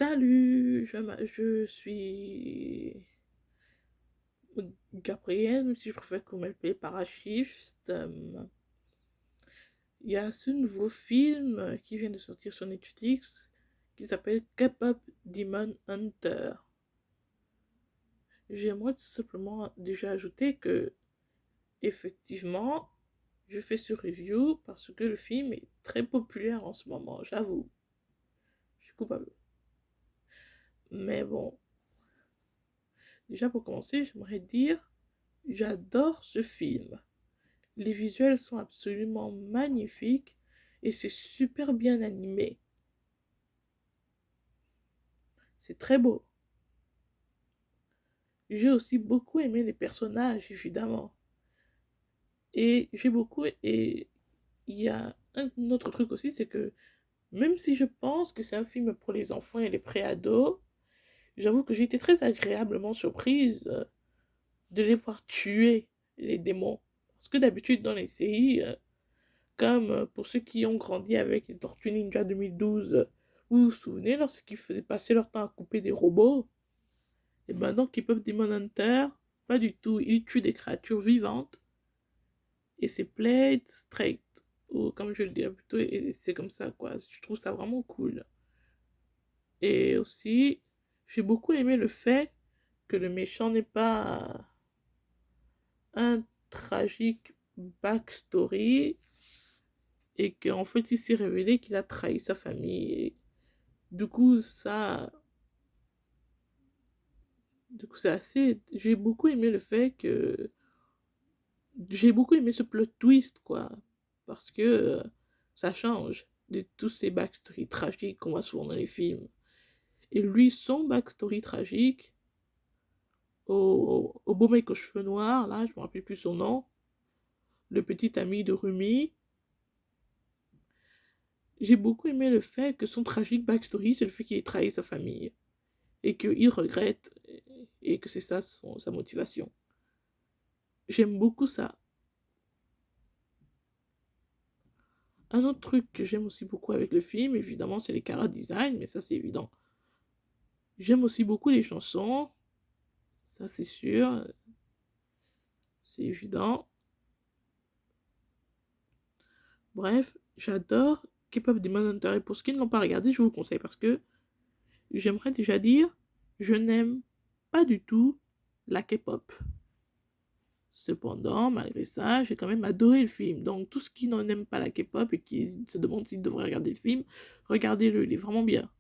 Salut, je suis Gabriel, si je préfère qu'on m'appelle Parashift. Il y a ce nouveau film qui vient de sortir sur Netflix qui s'appelle K-pop Demon Hunter. J'aimerais tout simplement déjà ajouter que, effectivement, je fais ce review parce que le film est très populaire en ce moment, j'avoue. Je suis coupable. Mais bon, déjà pour commencer, j'aimerais dire, j'adore ce film. Les visuels sont absolument magnifiques et c'est super bien animé. C'est très beau. J'ai aussi beaucoup aimé les personnages, évidemment. Et il y a un autre truc aussi, c'est que même si je pense que c'est un film pour les enfants et les préados, j'avoue que j'ai été très agréablement surprise de les voir tuer les démons. Parce que d'habitude dans les séries, comme pour ceux qui ont grandi avec les Tortues Ninja 2012, vous vous souvenez lorsqu'ils faisaient passer leur temps à couper des robots? Et maintenant K-pop Demon Hunter, pas du tout. Ils tuent des créatures vivantes et c'est played straight. Ou comme je le dirais plutôt, et c'est comme ça quoi. Je trouve ça vraiment cool. Et aussi, j'ai beaucoup aimé le fait que le méchant n'est pas un tragique backstory et qu'en fait il s'est révélé qu'il a trahi sa famille. Et du coup, c'est assez. J'ai beaucoup aimé le fait que. J'ai beaucoup aimé ce plot twist, quoi. Parce que ça change de tous ces backstories tragiques qu'on voit souvent dans les films. Et lui, son backstory tragique, au beau mec aux cheveux noirs, là, je me rappelle plus son nom, le petit ami de Rumi, j'ai beaucoup aimé le fait que son tragique backstory, c'est le fait qu'il ait trahi sa famille. Et qu'il regrette, et que c'est ça sa motivation. J'aime beaucoup ça. Un autre truc que j'aime aussi beaucoup avec le film, évidemment, c'est les chara design, mais ça c'est évident. J'aime aussi beaucoup les chansons, ça c'est sûr, c'est évident. Bref, j'adore K-pop Demon Hunter, et pour ceux qui ne l'ont pas regardé, je vous le conseille parce que j'aimerais déjà dire, je n'aime pas du tout la K-pop. Cependant, malgré ça, j'ai quand même adoré le film. Donc, tous qui n'en aiment pas la K-pop et qui se demandent s'ils devraient regarder le film, regardez-le, il est vraiment bien.